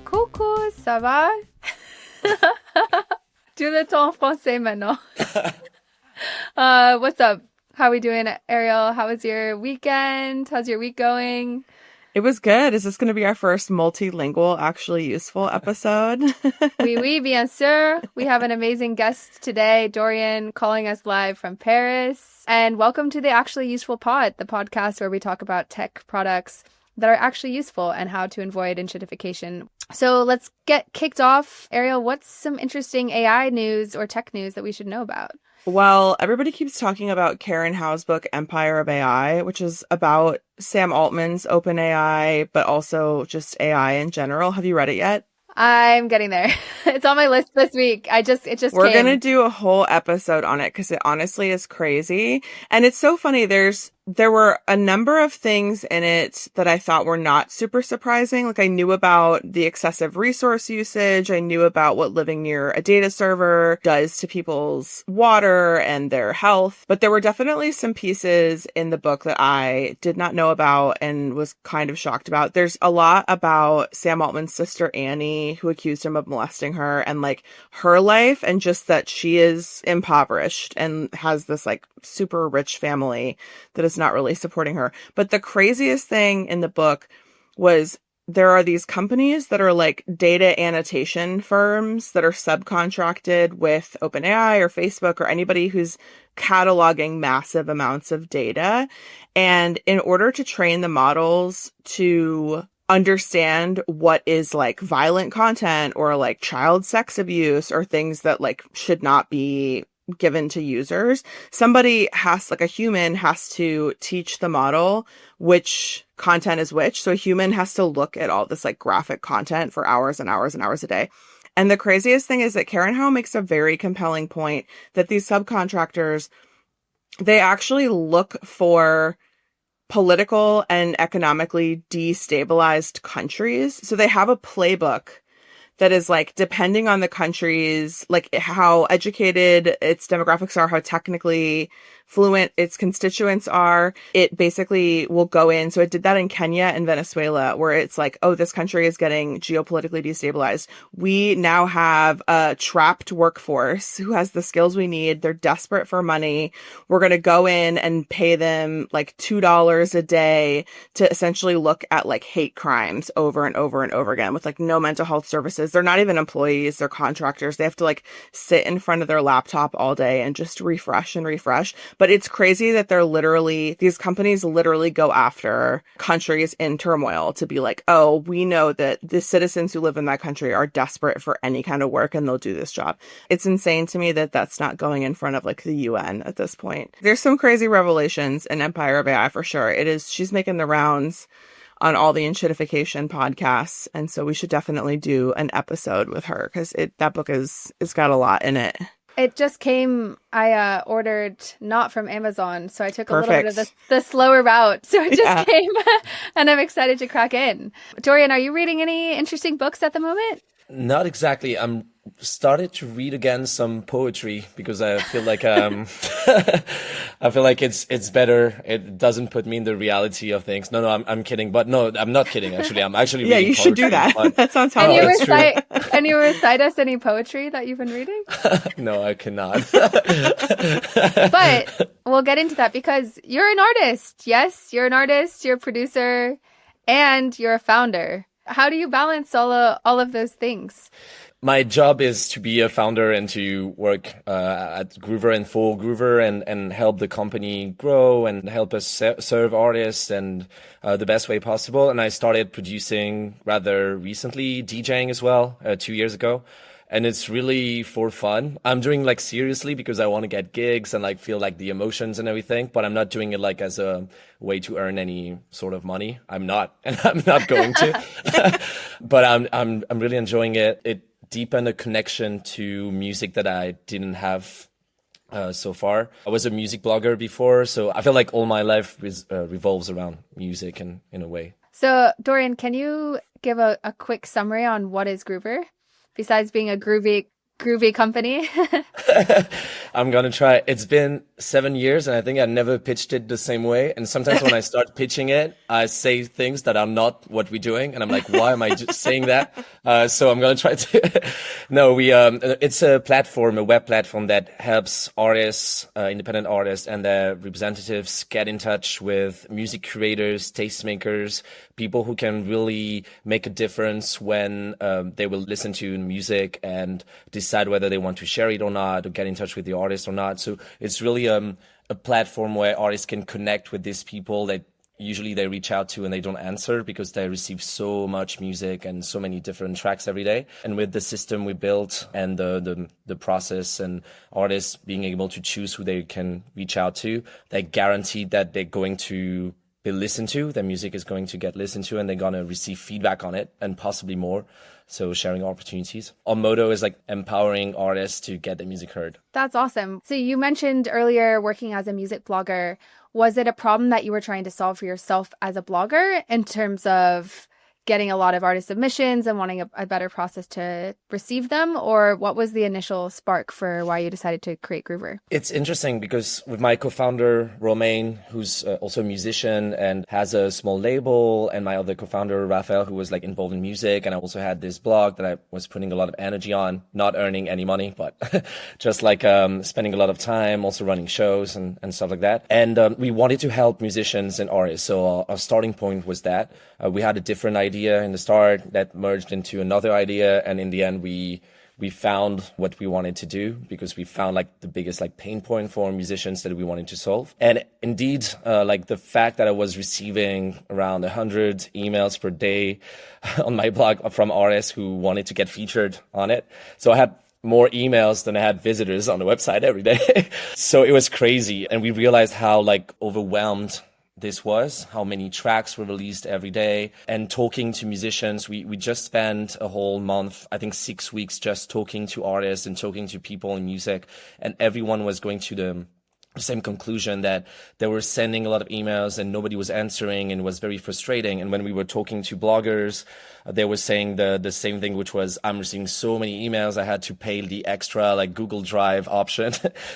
Coucou, ça va? Do le ton en français maintenant. What's up? How are we doing, Ariel? How was your weekend? How's your week going? It was good. Is this going to be our first multilingual, actually useful episode? Oui, bien sûr. We have an amazing guest today, Dorian, calling us live from Paris. And welcome to the Actually Useful Pod, the podcast where we talk about tech products that are actually useful and how to avoid enshittification. So let's get kicked off. Ariel, what's some interesting AI news or tech news that we should know about? Well, everybody keeps talking about Karen Howe's book, Empire of AI, which is about Sam Altman's OpenAI, but also just AI in general. Have you read it yet? I'm getting there. It's on my list this week. It just We're came. going to do a whole episode on it because it honestly is crazy. And it's so funny. There were a number of things in it that I thought were not super surprising. Like I knew about the excessive resource usage. I knew about what living near a data server does to people's water and their health. But there were definitely some pieces in the book that I did not know about and was kind of shocked about. There's a lot about Sam Altman's sister, Annie, who accused him of molesting her and like her life and just that she is impoverished and has this like super rich family that is not really supporting her. But the craziest thing in the book was there are these companies that are like data annotation firms that are subcontracted with OpenAI or Facebook or anybody who's cataloging massive amounts of data. And in order to train the models to understand what is like violent content or like child sex abuse or things that like should not be given to users, somebody has, like a human has to teach the model which content is which. So a human has to look at all this like graphic content for hours and hours and hours a day. And the craziest thing is that Karen Howe makes a very compelling point that these subcontractors, they actually look for political and economically destabilized countries. So they have a playbook that is like, depending on the countries, like how educated its demographics are, how technically fluent its constituents are, it basically will go in. So it did that in Kenya and Venezuela, where it's like, oh, this country is getting geopolitically destabilized. We now have a trapped workforce who has the skills we need. They're desperate for money. We're going to go in and pay them like $2 a day to essentially look at like hate crimes over and over and over again with like no mental health services. They're not even employees, they're contractors. They have to like sit in front of their laptop all day and just refresh and refresh. But it's crazy that these companies literally go after countries in turmoil to be like, oh, we know that the citizens who live in that country are desperate for any kind of work and they'll do this job. It's insane to me that that's not going in front of like the UN at this point. There's some crazy revelations in Empire of AI for sure. She's making the rounds on all the enshittification podcasts. And so we should definitely do an episode with her because that book it's got a lot in it. It just came, I ordered not from Amazon, so I took a little bit of the slower route. So it just came, and I'm excited to crack in. Dorian, are you reading any interesting books at the moment? Not exactly. I'm started to read again some poetry because I feel like I feel like it's better. It doesn't put me in the reality of things. No, I'm kidding. But no, I'm not kidding. Actually, I'm actually reading you should do that. But... That sounds how Can you recite us any poetry that you've been reading? No, I cannot. But we'll get into that because you're an artist. Yes, you're an artist. You're a producer, and you're a founder. How do you balance all of those things? My job is to be a founder and to work at Groover and for Groover and help the company grow and help us serve artists and the best way possible. And I started producing rather recently, DJing as well, 2 years ago. And it's really for fun. I'm doing like seriously because I want to get gigs and like feel like the emotions and everything, but I'm not doing it like as a way to earn any sort of money. I'm not, and I'm not going to. But I'm really enjoying it. It deepened a connection to music that I didn't have so far. I was a music blogger before, so I feel like all my life revolves around music in a way. So Dorian, can you give a quick summary on what is Groover? Besides being a groovy groovy company? I'm going to try. It's been 7 years and I think I never pitched it the same way. And sometimes when I start pitching it, I say things that are not what we're doing. And I'm like, why am I just saying that? So I'm going to try to, no, it's a platform, a web platform that helps artists, independent artists and their representatives get in touch with music creators, tastemakers, people who can really make a difference when they will listen to music and decide whether they want to share it or not, or get in touch with the artist or not. So it's really a platform where artists can connect with these people that usually they reach out to and they don't answer because they receive so much music and so many different tracks every day. And with the system we built and the process and artists being able to choose who they can reach out to, they guarantee that they're going to be listened to, their music is going to get listened to, and they're going to receive feedback on it and possibly more. So sharing opportunities. Our motto is like empowering artists to get their music heard. That's awesome. So you mentioned earlier working as a music blogger. Was it a problem that you were trying to solve for yourself as a blogger in terms of getting a lot of artist submissions and wanting a better process to receive them? Or what was the initial spark for why you decided to create Groover? It's interesting because with my co-founder, Romain, who's also a musician and has a small label, and my other co-founder, Raphael, who was like involved in music. And I also had this blog that I was putting a lot of energy on, not earning any money, but just like spending a lot of time, also running shows and stuff like that. And we wanted to help musicians and artists. So our starting point was that we had a different idea in the start that merged into another idea. And in the end, we found what we wanted to do because we found like the biggest like pain point for musicians that we wanted to solve. And indeed, like the fact that I was receiving around 100 emails per day on my blog from artists who wanted to get featured on it. So I had more emails than I had visitors on the website every day. So it was crazy. And we realized how like overwhelmed this was, how many tracks were released every day. And talking to musicians, we just spent a whole month, I think 6 weeks, just talking to artists and talking to people in music. And everyone was going to the same conclusion that they were sending a lot of emails and nobody was answering, and it was very frustrating. And when we were talking to bloggers, they were saying the same thing, which was, I'm receiving so many emails. I had to pay the extra like Google Drive option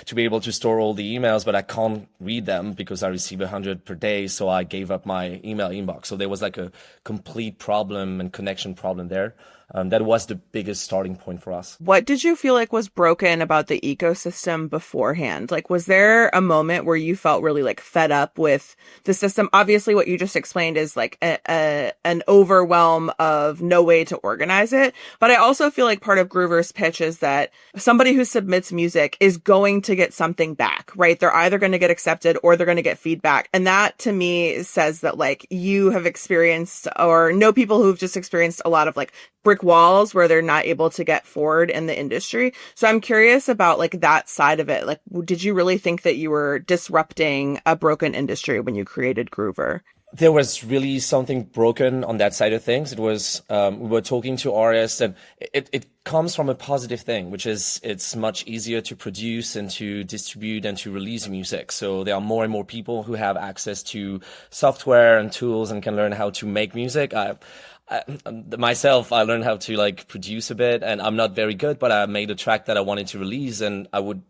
to be able to store all the emails, but I can't read them because I receive 100 per day. So I gave up my email inbox. So there was like a complete problem and connection problem there. That was the biggest starting point for us. What did you feel like was broken about the ecosystem beforehand? Like, was there a moment where you felt really like fed up with the system? Obviously, what you just explained is like an overwhelm of no way to organize it. But I also feel like part of Groover's pitch is that somebody who submits music is going to get something back, right? They're either going to get accepted or they're going to get feedback. And that to me says that like you have experienced or know people who've just experienced a lot of like brick walls where they're not able to get forward in the industry. So I'm curious about like that side of it. Like, did you really think that you were disrupting a broken industry when you created Groover? There was really something broken on that side of things. It was, we were talking to artists, and it comes from a positive thing, which is it's much easier to produce and to distribute and to release music. So there are more and more people who have access to software and tools and can learn how to make music. Myself, I learned how to like produce a bit, and I'm not very good, but I made a track that I wanted to release, and I would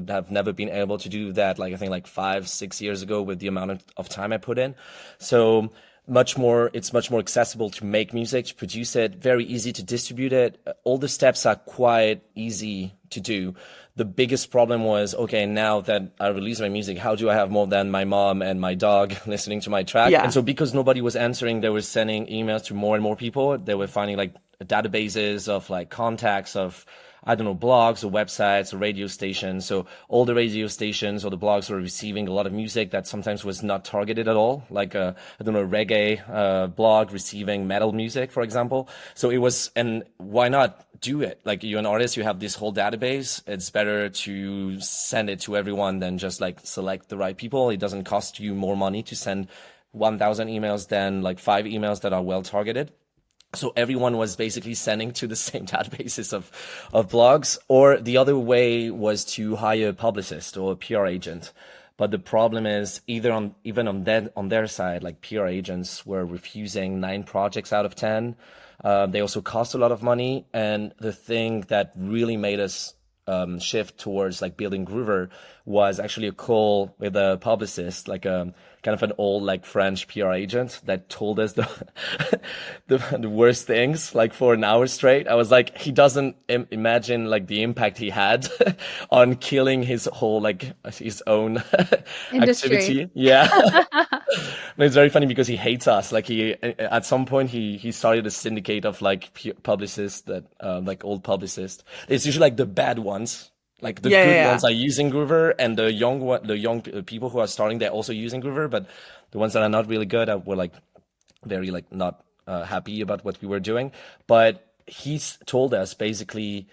have never been able to do that, like I think like 5-6 years ago with the amount of time I put in. So it's much more accessible to make music, to produce it, very easy to distribute it. All the steps are quite easy to do. The biggest problem was, okay, now that I release my music, how do I have more than my mom and my dog listening to my track? Yeah. And so because nobody was answering, they were sending emails to more and more people. They were finding like databases of like contacts of, I don't know, blogs or websites or radio stations. So all the radio stations or the blogs were receiving a lot of music that sometimes was not targeted at all. Like I don't know, reggae blog receiving metal music, for example. So it was, and why not do it? Like you're an artist, you have this whole database. It's better to send it to everyone than just like select the right people. It doesn't cost you more money to send 1,000 emails than like 5 emails that are well targeted. So everyone was basically sending to the same databases of blogs. Or the other way was to hire a publicist or a PR agent. But the problem is even on their side, like PR agents were refusing 9 projects out of 10. They also cost a lot of money. And the thing that really made us shift towards like building Groover was actually a call with a publicist, like a kind of an old like French PR agent that told us the worst things like for an hour straight. I was like, he doesn't imagine like the impact he had on killing his whole like his own Industry. activity. Yeah. And it's very funny because he hates us. Like he, at some point, he started a syndicate of like publicists that, like old publicists. It's usually like the bad ones, like the good ones are using Groover, and the young people who are starting, they're also using Groover. But the ones that are not really good were like very like not happy about what we were doing. But he's told us basically,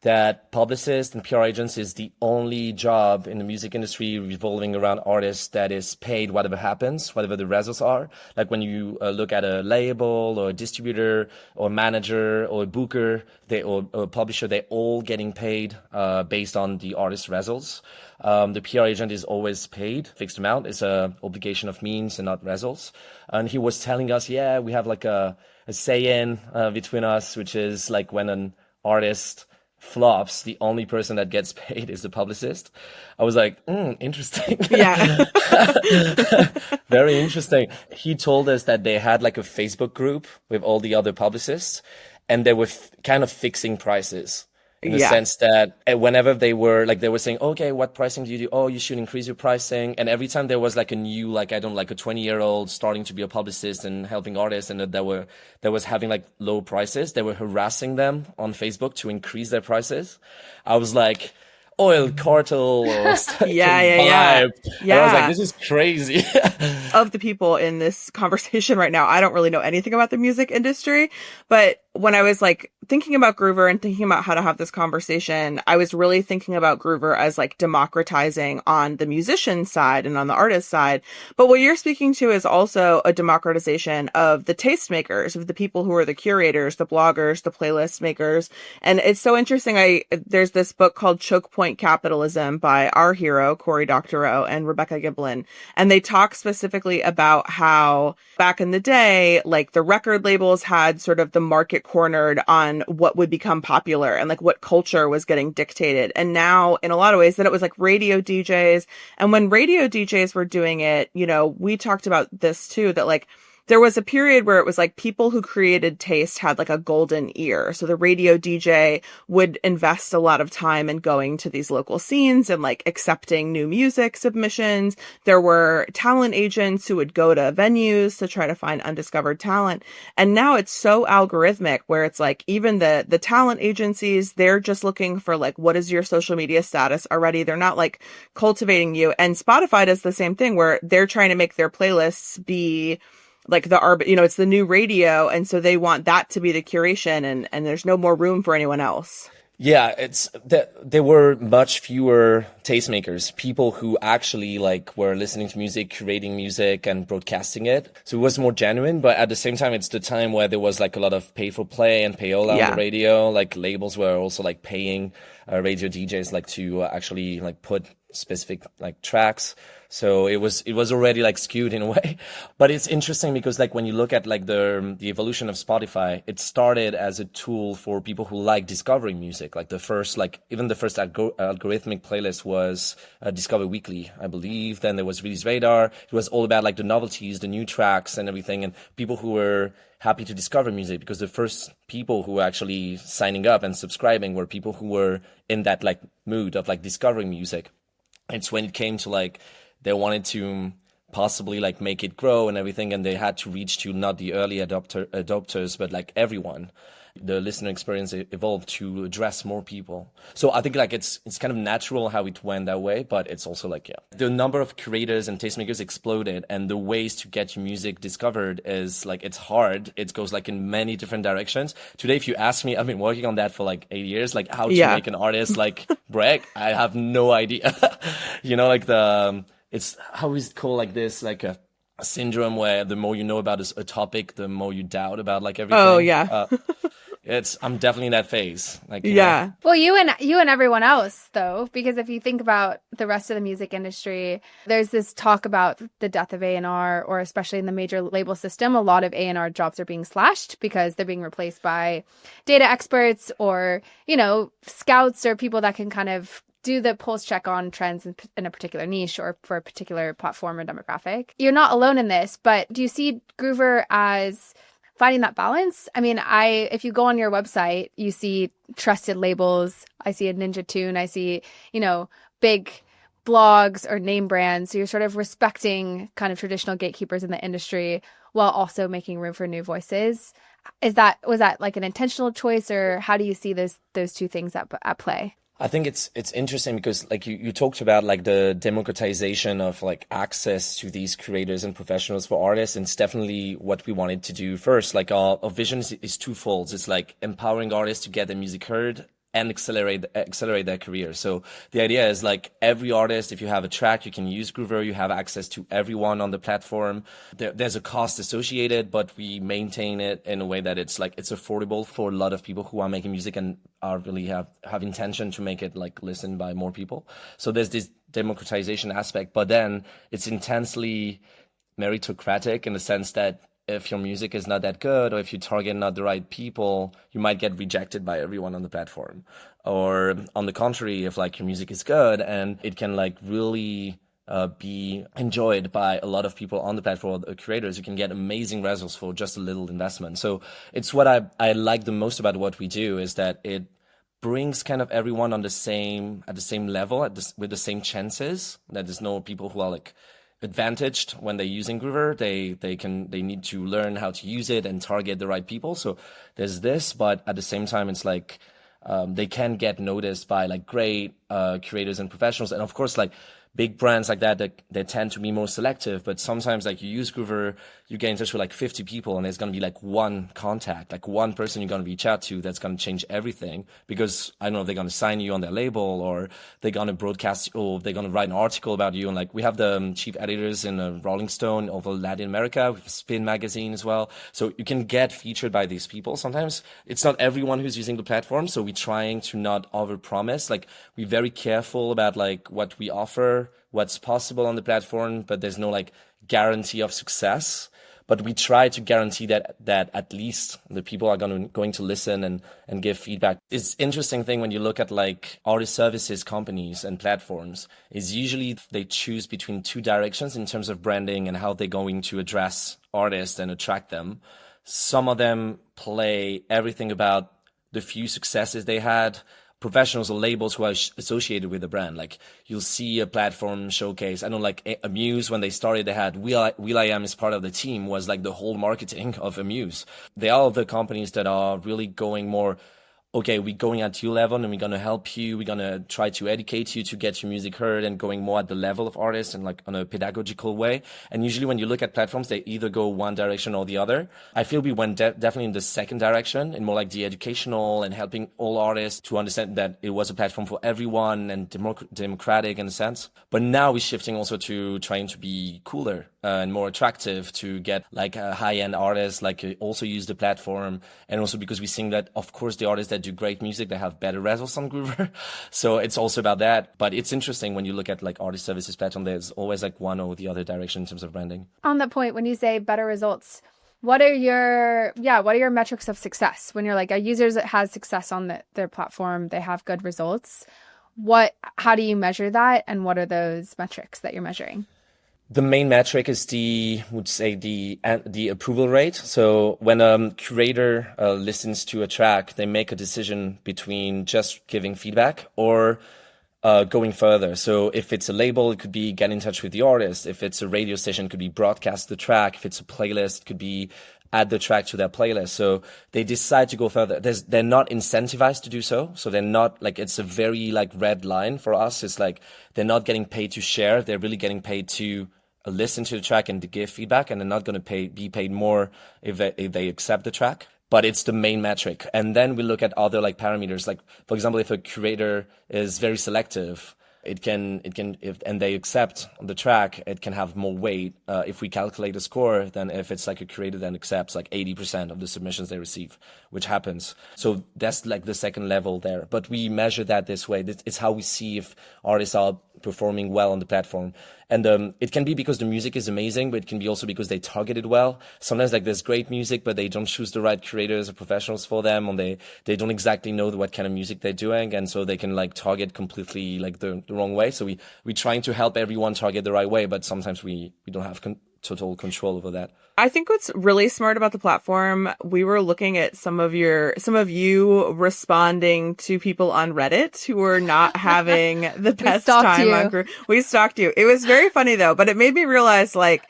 that publicists and PR agents is the only job in the music industry revolving around artists that is paid whatever happens, whatever the results are. Like when you look at a label or a distributor or manager or a booker, or a publisher, they're all getting paid based on the artist's results. The PR agent is always paid fixed amount. It's a obligation of means and not results. And he was telling us, yeah, we have like a say-in between us, which is like when an artist flops, the only person that gets paid is the publicist. I was like, interesting. Yeah. Very interesting. He told us that they had like a Facebook group with all the other publicists, and they were kind of fixing prices. In the sense that whenever they were saying, okay, what pricing do you do? Oh, you should increase your pricing. And every time there was like a new, like, I don't like a 20-year-old starting to be a publicist and helping artists, and that was having like low prices, they were harassing them on Facebook to increase their prices. I was like, oil cartel or yeah. And I was like, this is crazy. Of the people in this conversation right now, I don't really know anything about the music industry, but when I was like thinking about Groover and thinking about how to have this conversation, I was really thinking about Groover as like democratizing on the musician side and on the artist side. But what you're speaking to is also a democratization of the tastemakers, of the people who are the curators, the bloggers, the playlist makers. And it's so interesting. There's this book called Choke Point Capitalism by our hero, Cory Doctorow, and Rebecca Giblin. And they talk specifically about how back in the day, like the record labels had sort of the market cornered on what would become popular and like what culture was getting dictated. And now in a lot of ways then it was like radio DJs. And when radio DJs were doing it, you know, we talked about this too, that like there was a period where it was like people who created taste had like a golden ear. So the radio DJ would invest a lot of time in going to these local scenes and like accepting new music submissions. There were talent agents who would go to venues to try to find undiscovered talent. And now it's so algorithmic where it's like even the talent agencies, they're just looking for like, what is your social media status already? They're not like cultivating you. And Spotify does the same thing where they're trying to make their playlists be like it's the new radio. And so they want that to be the curation, and there's no more room for anyone else. Yeah, it's that there were much fewer tastemakers, people who actually like were listening to music, curating music and broadcasting it. So it was more genuine, but at the same time, it's the time where there was like a lot of pay for play and payola on the radio. Like labels were also like paying radio DJs like to actually like put specific like tracks. So it was already like skewed in a way. But it's interesting because like when you look at like the evolution of Spotify, it started as a tool for people who like discovering music. Like the first algorithmic playlist was Discover Weekly, I believe. Then there was Release Radar. It was all about like the novelties, the new tracks and everything, and people who were happy to discover music, because the first people who were actually signing up and subscribing were people who were in that like mood of like discovering music. It's when it came to like they wanted to possibly like make it grow and everything, and they had to reach to not the early adopters, but like everyone. The listener experience evolved to address more people. So I think like it's kind of natural how it went that way, but it's also like, the number of curators and tastemakers exploded, and the ways to get your music discovered is like, it's hard. It goes like in many different directions. Today, if you ask me, I've been working on that for like 8 years, like how to make an artist like break. I have no idea. You know, like it's, how is it called, like this, like a syndrome where the more you know about a topic, the more you doubt about like everything. Oh, yeah. I'm definitely in that phase. Like, yeah. Well, you and everyone else, though, because if you think about the rest of the music industry, there's this talk about the death of A&R, or especially in the major label system, a lot of A&R jobs are being slashed because they're being replaced by data experts or, scouts or people that can kind of do the pulse check on trends in a particular niche or for a particular platform or demographic. You're not alone in this, but do you see Groover as finding that balance? I mean, if you go on your website, you see trusted labels. I see a Ninja Tune. I see, big blogs or name brands. So you're sort of respecting kind of traditional gatekeepers in the industry while also making room for new voices. Was that like an intentional choice, or how do you see those two things at play? I think it's interesting because like you talked about like the democratization of like access to these creators and professionals for artists, and it's definitely what we wanted to do first. Like our vision is twofold. It's like empowering artists to get their music heard and accelerate their career. So the idea is like every artist, if you have a track, you can use Groover. You have access to everyone on the platform. There's a cost associated, but we maintain it in a way that it's affordable for a lot of people who are making music and are really have intention to make it like listened by more people. So there's this democratization aspect, but then it's intensely meritocratic in the sense that if your music is not that good, or if you target not the right people, you might get rejected by everyone on the platform. Or on the contrary, if like your music is good and it can like really be enjoyed by a lot of people on the platform, creators, you can get amazing results for just a little investment. So it's what I like the most about what we do, is that it brings kind of everyone on at the same level, with the same chances. That there's no people who are like advantaged when they're using Groover. They need to learn how to use it and target the right people. So there's this, but at the same time, it's like they can get noticed by like great creators and professionals, and of course like big brands like that they tend to be more selective. But sometimes like you use Groover, you get in touch with like 50 people, and there's going to be like one contact, like one person you're going to reach out to that's going to change everything, because I don't know if they're going to sign you on their label, or they're going to broadcast, or they're going to write an article about you. And like we have the chief editors in Rolling Stone over Latin America, with Spin magazine as well. So you can get featured by these people. Sometimes it's not everyone who's using the platform, so we're trying to not overpromise. Like we're very careful about like what we offer, what's possible on the platform, but there's no like guarantee of success. But we try to guarantee that at least the people are going to listen and give feedback. It's interesting thing when you look at like artist services companies and platforms, is usually they choose between two directions in terms of branding and how they're going to address artists and attract them. Some of them play everything about the few successes they had, professionals or labels who are associated with the brand. Like you'll see a platform showcase, I know like Amuse, when they started, they had will.i.am as part of the team, was like the whole marketing of Amuse. They are the companies that are really going more, okay, we're going at your level and we're going to help you. We're going to try to educate you to get your music heard, and going more at the level of artists and like on a pedagogical way. And usually when you look at platforms, they either go one direction or the other. I feel we went definitely in the second direction, and more like the educational and helping all artists to understand that it was a platform for everyone and democratic in a sense. But now we're shifting also to trying to be cooler and more attractive, to get like high-end artists like also use the platform. And also because we're seeing that, of course, the artists that do great music, they have better results on Groover. So it's also about that. But it's interesting when you look at like artist services platform, there's always like one or the other direction in terms of branding. On that point, when you say better results, what are your metrics of success? When you're like a user that has success on their platform, they have good results. How do you measure that? And what are those metrics that you're measuring? The main metric is the approval rate. So when a curator listens to a track, they make a decision between just giving feedback or going further. So if it's a label, it could be get in touch with the artist. If it's a radio station, it could be broadcast the track. If it's a playlist, it could be add the track to their playlist. So they decide to go further. They're not incentivized to do so. So they're not like, it's a very like red line for us. It's like they're not getting paid to share. They're really getting paid to listen to the track and to give feedback, and they're not going to be paid more if they accept the track. But it's the main metric. And then we look at other like parameters. Like, for example, if a curator is very selective, and they accept the track, it can have more weight if we calculate a score than if it's like a creator that accepts like 80% of the submissions they receive, which happens. So that's like the second level there. But we measure that this way. It's how we see if artists are performing well on the platform. And it can be because the music is amazing, but it can be also because they targeted well. Sometimes like there's great music, but they don't choose the right creators or professionals for them, or they don't exactly know what kind of music they're doing, and so they can like target completely like the wrong way. So we trying to help everyone target the right way, but sometimes we don't have total control over that. I think what's really smart about the platform, we were looking at some of you responding to people on Reddit who were not having the best time on Groover. We stalked you. It was very funny though, but it made me realize like,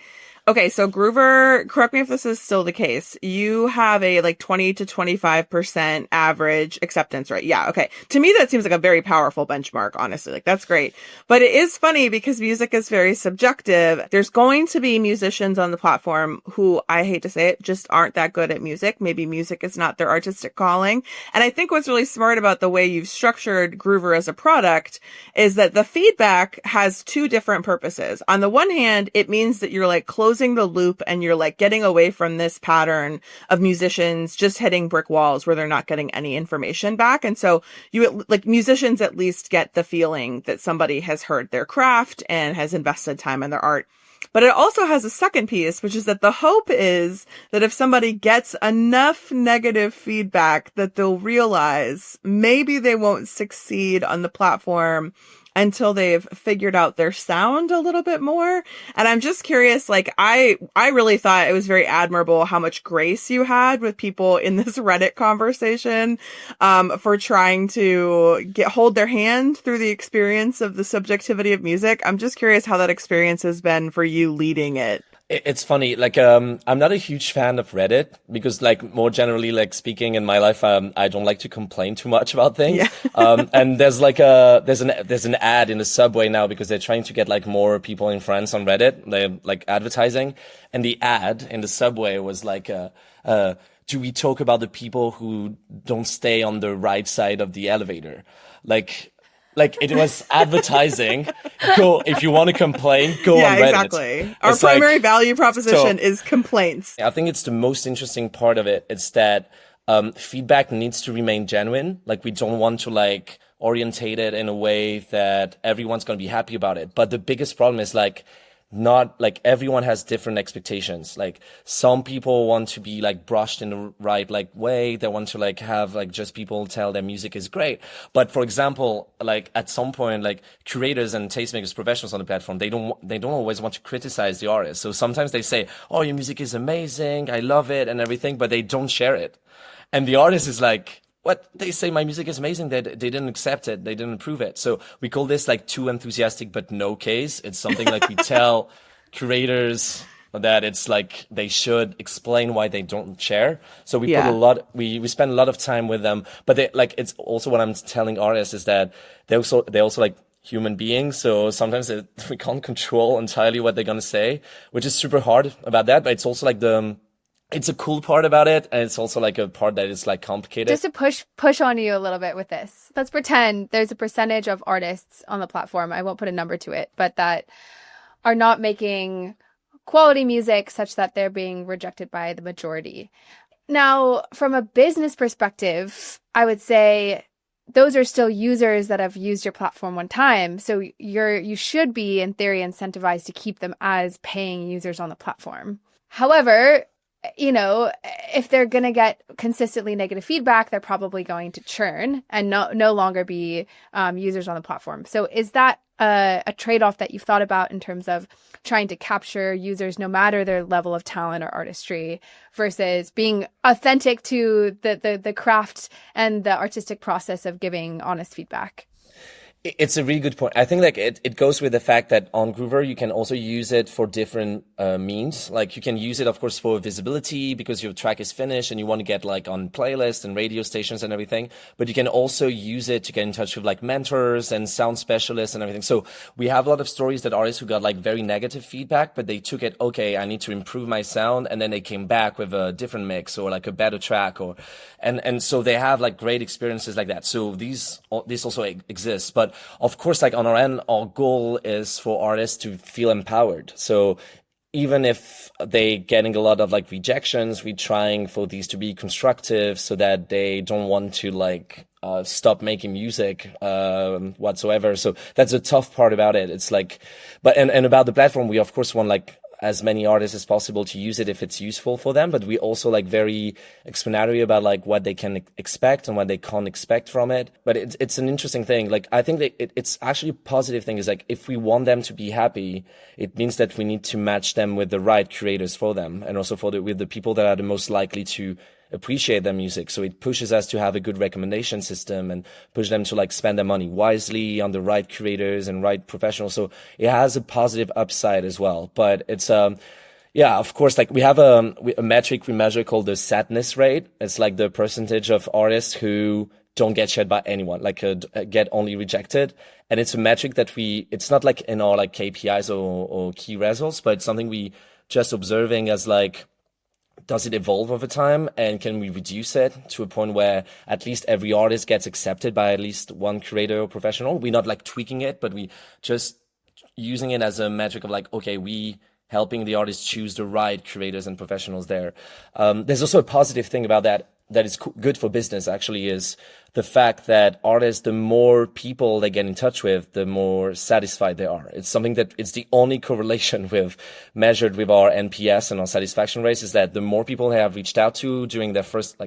okay, so Groover, correct me if this is still the case. You have a like 20 to 25% average acceptance rate. Yeah. Okay. To me, that seems like a very powerful benchmark, honestly. Like that's great. But it is funny because music is very subjective. There's going to be musicians on the platform who, I hate to say it, just aren't that good at music. Maybe music is not their artistic calling. And I think what's really smart about the way you've structured Groover as a product is that the feedback has two different purposes. On the one hand, it means that you're like closing the loop and you're like getting away from this pattern of musicians just hitting brick walls where they're not getting any information back. And so you like musicians at least get the feeling that somebody has heard their craft and has invested time in their art. But it also has a second piece, which is that the hope is that if somebody gets enough negative feedback that they'll realize maybe they won't succeed on the platform until they've figured out their sound a little bit more. And I'm just curious, like, I really thought it was very admirable how much grace you had with people in this Reddit conversation, for trying to hold their hand through the experience of the subjectivity of music. I'm just curious how that experience has been for you leading it. It's funny, like, I'm not a huge fan of Reddit because, like, more generally, like, speaking in my life, I don't like to complain too much about things. Yeah. And there's like there's an ad in the subway now because they're trying to get like more people in France on Reddit. They're like advertising, and the ad in the subway was like, do we talk about the people who don't stay on the right side of the elevator? Like it was advertising. Go if you want to complain. Go on Reddit. Yeah, exactly. Our primary value proposition is complaints. I think it's the most interesting part of it. It's that feedback needs to remain genuine. Like we don't want to like orientate it in a way that everyone's going to be happy about it. But the biggest problem is like not like everyone has different expectations. Like some people want to be like brushed in the right like way. They want to like have like just people tell their music is great. But for example, like at some point, like curators and tastemakers, professionals on the platform, they don't always want to criticize the artist. So sometimes they say, "Oh, your music is amazing. I love it," and everything, but they don't share it. And the artist is like, what? They say my music is amazing. They didn't accept it. They didn't approve it. So we call this like too enthusiastic, but no case. It's something like we tell curators that it's like they should explain why they don't share. So we put we spend a lot of time with them, but they like, it's also what I'm telling artists is that they also like human beings. So sometimes we can't control entirely what they're going to say, which is super hard about that. But it's also like it's a cool part about it, and it's also like a part that is like complicated. Just to push on you a little bit with this. Let's pretend there's a percentage of artists on the platform, I won't put a number to it, but that are not making quality music such that they're being rejected by the majority. Now, from a business perspective, I would say those are still users that have used your platform one time. So you should be, in theory, incentivized to keep them as paying users on the platform. However, you know, if they're going to get consistently negative feedback, they're probably going to churn and no longer be users on the platform. So is that a trade-off that you've thought about in terms of trying to capture users no matter their level of talent or artistry versus being authentic to the craft and the artistic process of giving honest feedback? It's a really good point. I think like it goes with the fact that on Groover, you can also use it for different means. Like you can use it, of course, for visibility because your track is finished and you want to get like on playlists and radio stations and everything. But you can also use it to get in touch with like mentors and sound specialists and everything. So we have a lot of stories that artists who got like very negative feedback, but they took it, okay, I need to improve my sound. And then they came back with a different mix or like a better track and so they have like great experiences like that. So this also exists. But But of course, like on our end, our goal is for artists to feel empowered. So even if they getting a lot of like rejections, we're trying for these to be constructive so that they don't want to like stop making music whatsoever. So that's a tough part about it. It's like, but and about the platform, we of course want like as many artists as possible to use it if it's useful for them. But we also like very explanatory about like what they can expect and what they can't expect from it. But it's an interesting thing. Like I think that it's actually a positive thing is like if we want them to be happy, it means that we need to match them with the right creators for them and also with the people that are the most likely to appreciate their music. So it pushes us to have a good recommendation system and push them to like spend their money wisely on the right creators and right professionals. So it has a positive upside as well. But it's yeah, of course, like we have a metric we measure called the sadness rate. It's like the percentage of artists who don't get shared by anyone, like get only rejected. And it's a metric that it's not like in our like KPIs or key results, but it's something we just observing as like, does it evolve over time, and can we reduce it to a point where at least every artist gets accepted by at least one creator or professional? We're not like tweaking it, but we just using it as a metric of like, okay, we helping the artists choose the right creators and professionals there. There's also a positive thing about that is good for business actually is the fact that artists, the more people they get in touch with, the more satisfied they are. It's something that it's the only correlation with measured with our NPS and our satisfaction rates is that the more people they have reached out to during their first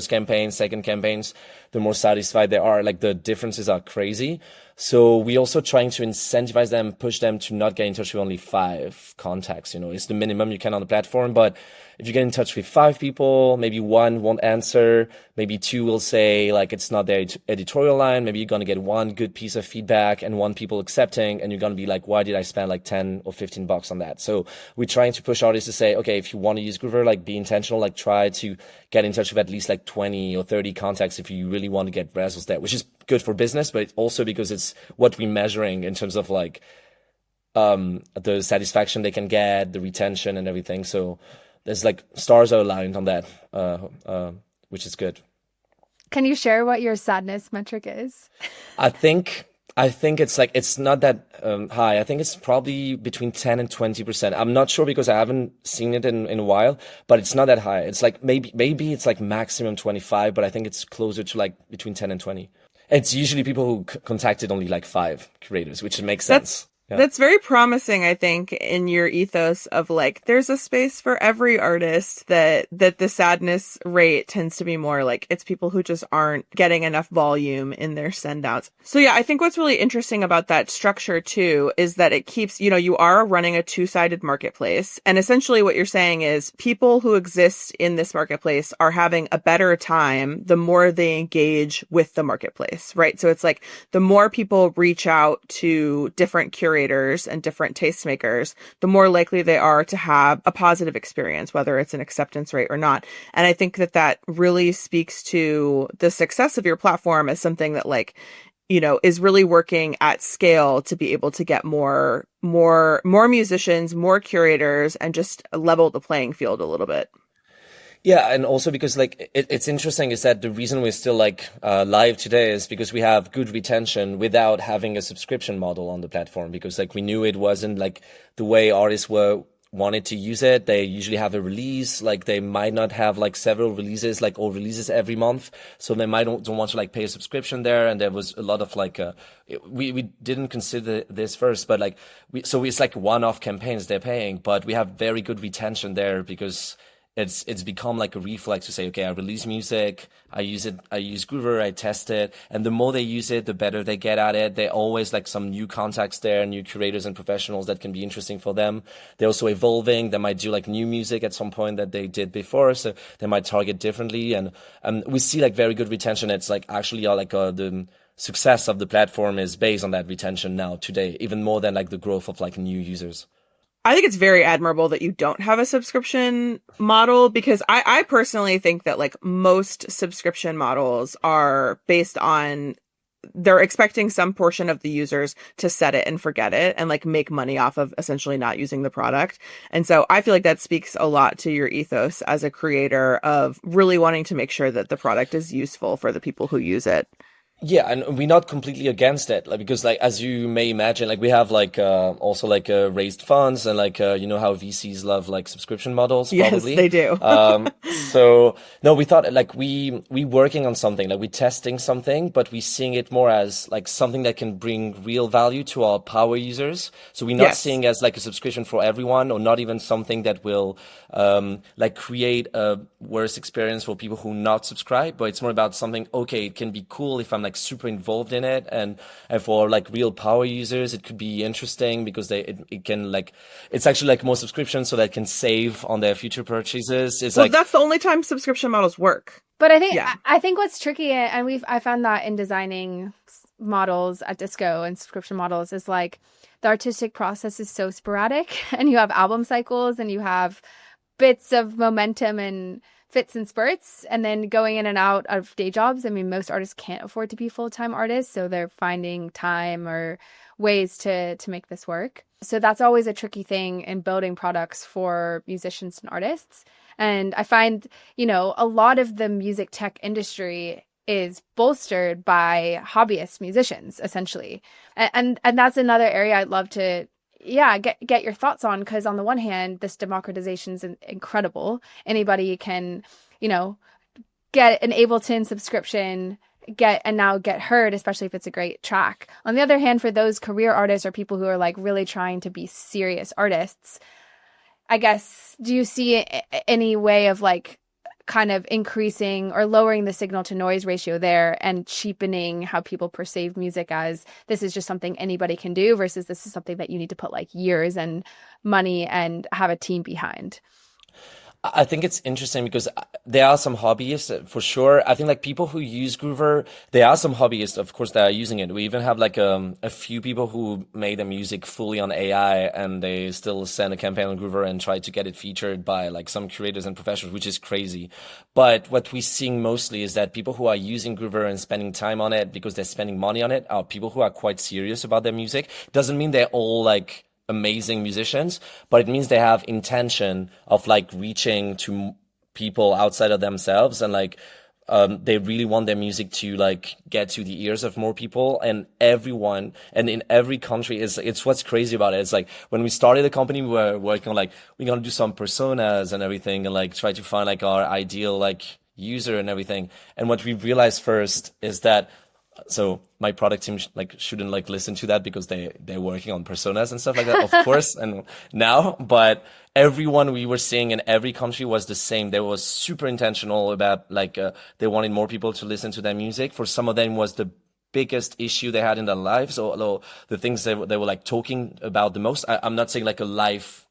campaign, second campaigns, the more satisfied they are. Like the differences are crazy. So we also trying to incentivize them, push them to not get in touch with only 5 contacts. It's the minimum you can on the platform. But if you get in touch with 5 people, maybe 1 won't answer, maybe 2 will say like it's not their editorial line. Maybe you're going to get 1 good piece of feedback and 1 people accepting, and you're going to be like, why did I spend like 10 or $15 on that? So we're trying to push artists to say, okay, if you want to use Groover, like be intentional, like try to get in touch with at least like 20 or 30 contacts if you really want to get results there, which is good for business, but also because it's what we're measuring in terms of like the satisfaction they can get, the retention and everything. So there's like stars are aligned on that, which is good. Can you share what your sadness metric is? I think it's like, it's not that high. I think it's probably between 10 and 20%. I'm not sure because I haven't seen it in a while, but it's not that high. It's like maybe it's like maximum 25, but I think it's closer to like between 10 and 20. It's usually people who contacted only like 5 creators, which makes sense. Yeah. That's very promising, I think, in your ethos of like, there's a space for every artist, that the sadness rate tends to be more like it's people who just aren't getting enough volume in their send outs. So yeah, I think what's really interesting about that structure too is that it keeps, you are running a 2-sided marketplace. And essentially what you're saying is people who exist in this marketplace are having a better time the more they engage with the marketplace, right? So it's like the more people reach out to different curators and different tastemakers, the more likely they are to have a positive experience, whether it's an acceptance rate or not. And I think that really speaks to the success of your platform as something that like, is really working at scale to be able to get more musicians, more curators, and just level the playing field a little bit. Yeah, and also because like it's interesting is that the reason we're still like live today is because we have good retention without having a subscription model on the platform, because like we knew it wasn't like the way artists wanted to use it. They usually have a release, like they might not have like several releases, like or releases every month, so they might don't want to like pay a subscription there. And there was a lot of like we didn't consider this first, but like it's like one-off campaigns they're paying, but we have very good retention there because it's become like a reflex to say, okay, I release music, I use Groover, I test it, and the more they use it, the better they get at it. They always like some new contacts there, new curators and professionals that can be interesting for them. They're also evolving. They might do like new music at some point that they did before, so they might target differently. And we see like very good retention. It's like actually the success of the platform is based on that retention now today, even more than like the growth of like new users. I think it's very admirable that you don't have a subscription model, because I personally think that like most subscription models are based on they're expecting some portion of the users to set it and forget it and like make money off of essentially not using the product. And so I feel like that speaks a lot to your ethos as a creator of really wanting to make sure that the product is useful for the people who use it. Yeah, and we're not completely against it, like because like as you may imagine, like we have like also like raised funds and like you know how VCs love like subscription models, Yes, probably. they do. So no, we thought like we working on something, like we testing something, but we seeing it more as like something that can bring real value to our power users. So we're not Yes. seeing as like a subscription for everyone, or not even something that will like create a worse experience for people who not subscribe. But it's more about something. Okay, it can be cool if I'm like super involved in it, and for like real power users it could be interesting because it can like it's actually like more subscriptions so that can save on their future purchases. It's Well, like that's the only time subscription models work. But I think Yeah. I think what's tricky, and I found that in designing models at Disco and subscription models, is like the artistic process is so sporadic, and you have album cycles, and you have bits of momentum and fits and spurts, and then going in and out of day jobs. I mean, most artists can't afford to be full-time artists, so they're finding time or ways to make this work. So that's always a tricky thing in building products for musicians and artists. And I find, a lot of the music tech industry is bolstered by hobbyist musicians, essentially. And that's another area I'd love to get your thoughts on, because on the one hand, this democratization is incredible. Anybody can, get an Ableton subscription, get heard, especially if it's a great track. On the other hand, for those career artists or people who are like really trying to be serious artists, I guess, do you see any way of like kind of increasing or lowering the signal to noise ratio there and cheapening how people perceive music as this is just something anybody can do versus this is something that you need to put like years and money and have a team behind? I think it's interesting because there are some hobbyists for sure. I think like people who use Groover, there are some hobbyists, of course, that are using it. We even have like a few people who made the music fully on AI, and they still send a campaign on Groover and try to get it featured by like some curators and professionals, which is crazy. But what we're seeing mostly is that people who are using Groover and spending time on it because they're spending money on it are people who are quite serious about their music. Doesn't mean they're all like amazing musicians, but it means they have intention of like reaching to people outside of themselves, and like they really want their music to like get to the ears of more people, and everyone, and in every country. It's what's crazy about it. It's like when we started the company, we were working on like we're gonna do some personas and everything, and like try to find like our ideal like user and everything. And what we realized first is that so my product team shouldn't like listen to that because they're working on personas and stuff like that, of course, and now, but everyone we were seeing in every country was the same. They were super intentional about like they wanted more people to listen to their music. For some of them was the biggest issue they had in their lives, or the things they were like talking about the most. I'm not saying like a life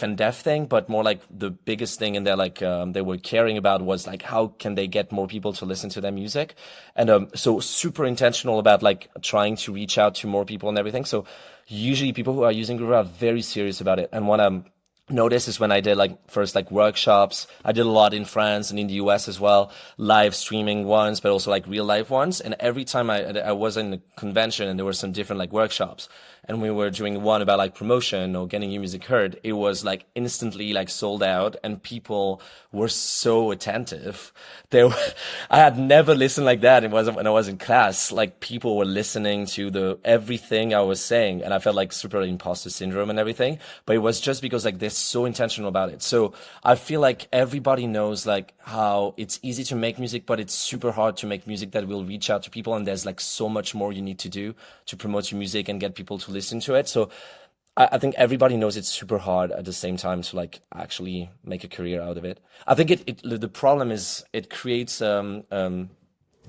and death thing, but more like the biggest thing in their like they were caring about was like how can they get more people to listen to their music. And so super intentional about like trying to reach out to more people and everything. So usually people who are using Groover are very serious about it. And what I'm noticed is when I did like first like workshops, I did a lot in France and in the US as well, live streaming ones, but also like real life ones. And every time I was in a convention and there were some different like workshops, and we were doing one about like promotion or getting your music heard, it was like instantly like sold out, and people were so attentive. I had never listened like that. It wasn't when I was in class. Like people were listening to everything I was saying, and I felt like super imposter syndrome and everything. But it was just because like they're so intentional about it. So I feel like everybody knows like how it's easy to make music, but it's super hard to make music that will reach out to people. And there's like so much more you need to do to promote your music and get people to listen to it. So I think everybody knows it's super hard at the same time to like actually make a career out of it. I think the problem is it creates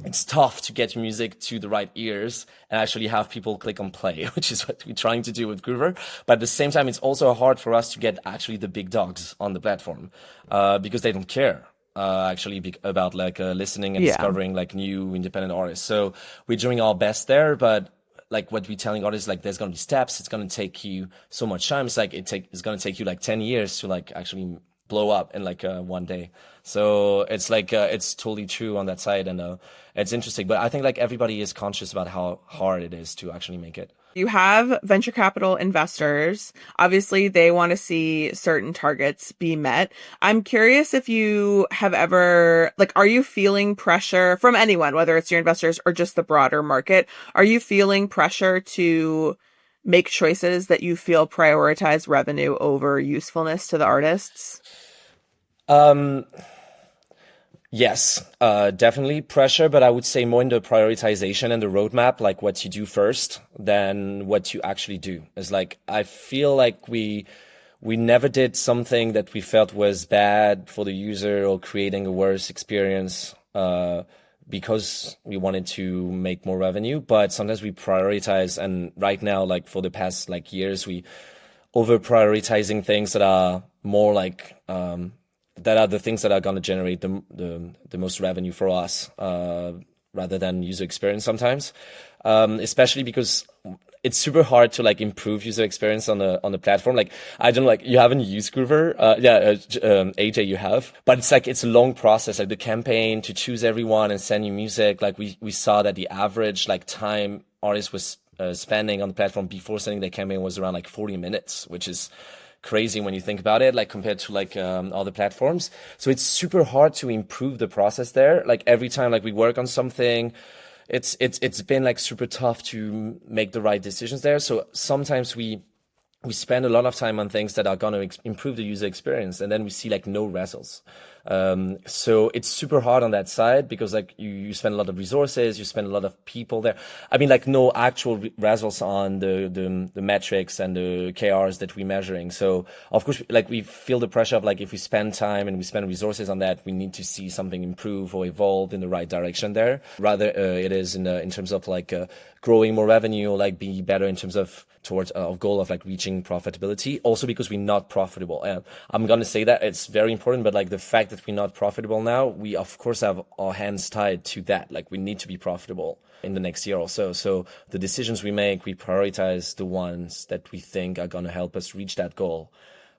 it's tough to get your music to the right ears and actually have people click on play, which is what we're trying to do with Groover. But at the same time, it's also hard for us to get actually the big dogs on the platform because they don't care. Actually about like listening and discovering like new independent artists. So we're doing our best there, but like what we're telling artists, like there's going to be steps. It's going to take you so much time. It's like it's going to take you like 10 years to like actually blow up in like one day. So it's like it's totally true on that side, and it's interesting. But I think like everybody is conscious about how hard it is to actually make it. You have venture capital investors. Obviously, they want to see certain targets be met. I'm curious if you have ever, like, are you feeling pressure from anyone, whether it's your investors or just the broader market? Are you feeling pressure to make choices that you feel prioritize revenue over usefulness to the artists? Um, Yes, definitely pressure, but I would say more in the prioritization and the roadmap, like what you do first than what you actually do. It's like I feel like we never did something that we felt was bad for the user or creating a worse experience because we wanted to make more revenue. But sometimes we prioritize, and right now, like for the past like years, we over prioritizing things that are more like that are the things that are going to generate the most revenue for us rather than user experience sometimes, especially because it's super hard to like improve user experience on the platform. Like I don't like, you haven't used Groover, AJ you have, but it's like it's a long process. Like the campaign to choose everyone and send you music. Like we saw that the average like time artist was spending on the platform before sending their campaign was around like 40 minutes, which is crazy when you think about it, like compared to like other platforms. So it's super hard to improve the process there. Like every time like we work on something, it's been like super tough to make the right decisions there. So sometimes we spend a lot of time on things that are going to improve the user experience, and then we see like no results. So it's super hard on that side because like you spend a lot of resources, you spend a lot of people there. I mean, like no actual results on the metrics and the KRs that we're measuring. So of course, like we feel the pressure of like if we spend time and we spend resources on that, we need to see something improve or evolve in the right direction there. Rather, it is in terms of like growing more revenue or like be better in terms of towards our goal of like reaching profitability. Also because we're not profitable. And I'm going to say that it's very important, but like the fact that we're not profitable now, we of course have our hands tied to that. Like we need to be profitable in the next year or so. So the decisions we make, we prioritize the ones that we think are going to help us reach that goal.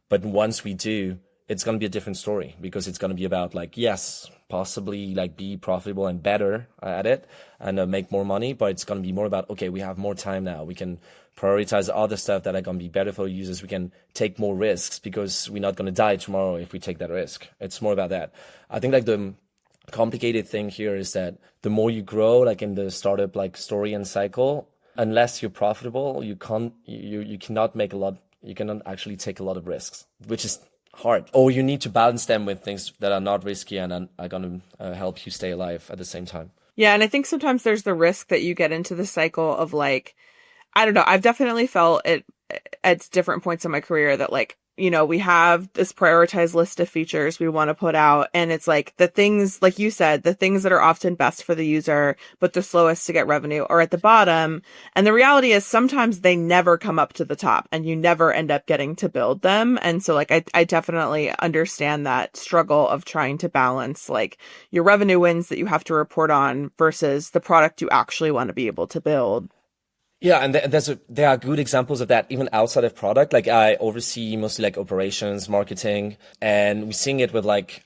But once we do, it's going to be a different story because it's going to be about like, yes, possibly like be profitable and better at it and make more money. But it's going to be more about, okay, we have more time now. We can prioritize other stuff that are going to be better for users. We can take more risks because we're not going to die tomorrow if we take that risk. It's more about that. I think like the complicated thing here is that the more you grow, like in the startup like story and cycle, unless you're profitable, you cannot make a lot. You cannot actually take a lot of risks, which is hard. Or you need to balance them with things that are not risky and are going to help you stay alive at the same time. Yeah, and I think sometimes there's the risk that you get into the cycle of like, I don't know, I've definitely felt it at different points in my career that like, you know, we have this prioritized list of features we want to put out. And it's like the things, like you said, the things that are often best for the user, but the slowest to get revenue are at the bottom. And the reality is sometimes they never come up to the top and you never end up getting to build them. And so like, I definitely understand that struggle of trying to balance like your revenue wins that you have to report on versus the product you actually want to be able to build. Yeah, and there are good examples of that even outside of product. Like I oversee mostly like operations, marketing, and we're seeing it with like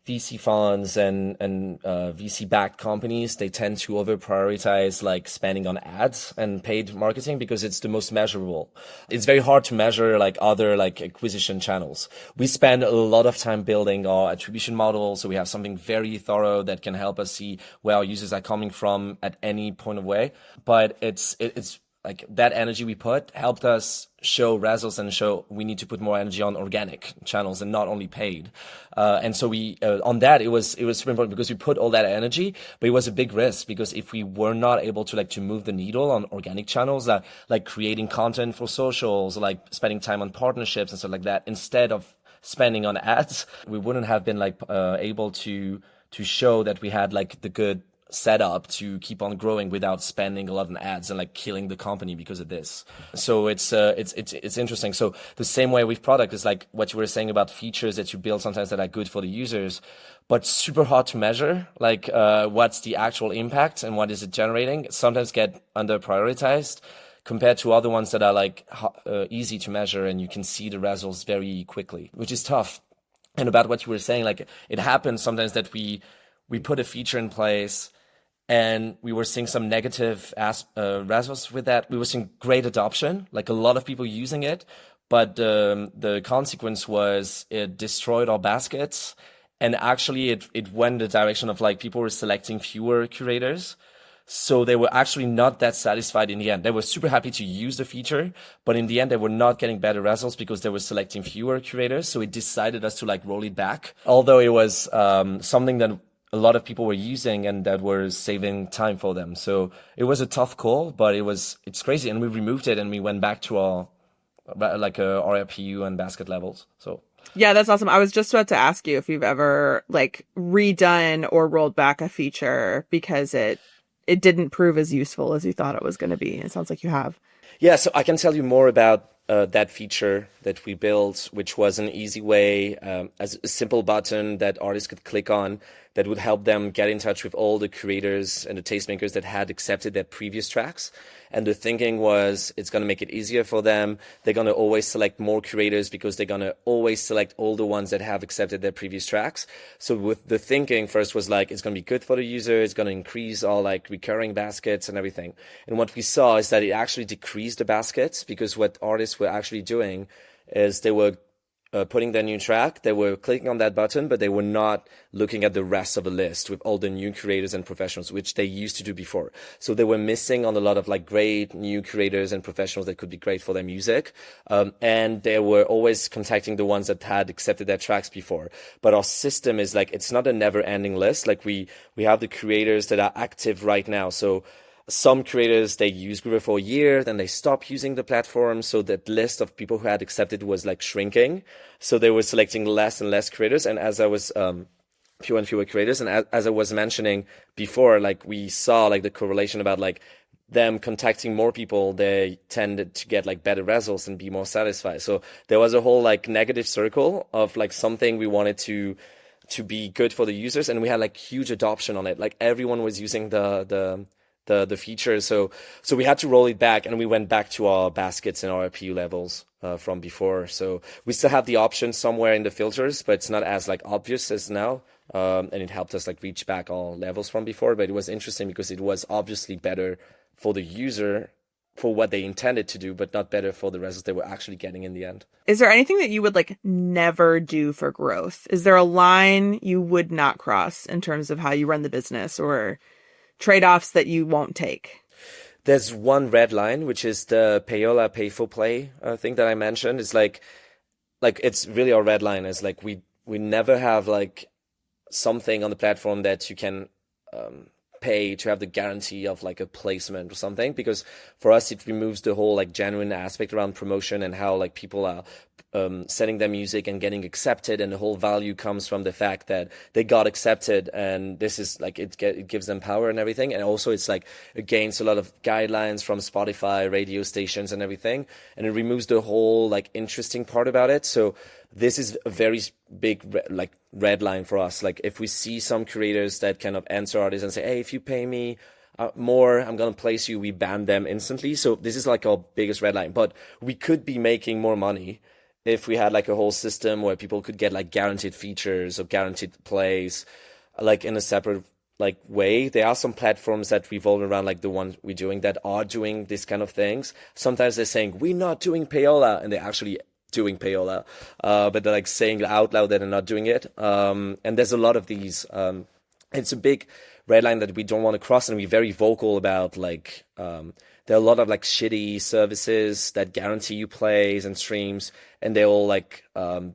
VC funds and VC backed companies. They tend to over prioritize like spending on ads and paid marketing because it's the most measurable. It's very hard to measure like other like acquisition channels. We spend a lot of time building our attribution model, so we have something very thorough that can help us see where our users are coming from at any point of way. But it's like that energy we put helped us show results and show we need to put more energy on organic channels and not only paid. And so we, on that, it was super important because we put all that energy, but it was a big risk because if we were not able to move the needle on organic channels, like creating content for socials, like spending time on partnerships and stuff like that, instead of spending on ads, we wouldn't have been able to show that we had like the good set up to keep on growing without spending a lot on ads and like killing the company because of this. So it's interesting. So the same way with product is like what you were saying about features that you build sometimes that are good for the users, but super hard to measure. Like what's the actual impact and what is it generating? Sometimes get under prioritized compared to other ones that are like easy to measure and you can see the results very quickly, which is tough. And about what you were saying, like it happens sometimes that we put a feature in place and we were seeing some negative results with that. We were seeing great adoption, like a lot of people using it, but the consequence was it destroyed our baskets, and actually it went in the direction of like people were selecting fewer curators. So they were actually not that satisfied in the end. They were super happy to use the feature, but in the end, they were not getting better results because they were selecting fewer curators. So it decided us to like roll it back, although it was something that a lot of people were using and that was saving time for them. So it was a tough call, but it's crazy. And we removed it and we went back to our RPU and basket levels. So. Yeah, that's awesome. I was just about to ask you if you've ever like redone or rolled back a feature because it didn't prove as useful as you thought it was going to be. It sounds like you have. Yeah, so I can tell you more about that feature that we built, which was an easy way, as a simple button that artists could click on that would help them get in touch with all the creators and the tastemakers that had accepted their previous tracks. And the thinking was it's going to make it easier for them. They're going to always select more curators because they're going to always select all the ones that have accepted their previous tracks. So with the thinking first was like, it's going to be good for the user. It's going to increase all like recurring baskets and everything. And what we saw is that it actually decreased the baskets because what artists were actually doing is they were putting their new track, they were clicking on that button, but they were not looking at the rest of the list with all the new creators and professionals, which they used to do before. So they were missing on a lot of like great new creators and professionals that could be great for their music. And they were always contacting the ones that had accepted their tracks before. But our system is like, it's not a never ending list. Like we have the creators that are active right now. So some creators, they use Groover for a year, then they stop using the platform. So that list of people who had accepted was like shrinking. So they were selecting less and less creators. And as I was, fewer and fewer creators. And as I was mentioning before, like we saw like the correlation about like them contacting more people, they tended to get like better results and be more satisfied. So there was a whole like negative circle of like something we wanted to be good for the users. And we had like huge adoption on it. Like everyone was using the feature. So we had to roll it back and we went back to our baskets and our RPU levels from before. So we still have the option somewhere in the filters, but it's not as like obvious as now. And it helped us like reach back all levels from before. But it was interesting because it was obviously better for the user for what they intended to do, but not better for the results they were actually getting in the end. Is there anything that you would like never do for growth? Is there a line you would not cross in terms of how you run the business or trade-offs that you won't take? There's one red line, which is the payola, pay for play thing that I mentioned. It's like it's really our red line. Is like we never have like something on the platform that you can pay to have the guarantee of like a placement or something, because for us it removes the whole like genuine aspect around promotion and how like people are selling their music and getting accepted, and the whole value comes from the fact that they got accepted, and this is like it gives them power and everything. And also it's like against a lot of guidelines from Spotify, radio stations and everything, and it removes the whole like interesting part about it. So this is a very big red line for us. Like if we see some creators that kind of answer artists and say, hey, if you pay me more, I'm going to place you, we ban them instantly. So this is like our biggest red line. But we could be making more money if we had like a whole system where people could get like guaranteed features or guaranteed plays, like in a separate like way. There are some platforms that revolve around like the ones we're doing that are doing this kind of things. Sometimes they're saying, we're not doing payola, and they're actually doing payola, but they're like saying out loud that they're not doing it. And there's a lot of these. It's a big red line that we don't want to cross, and we're very vocal about like there are a lot of like shitty services that guarantee you plays and streams, and they all like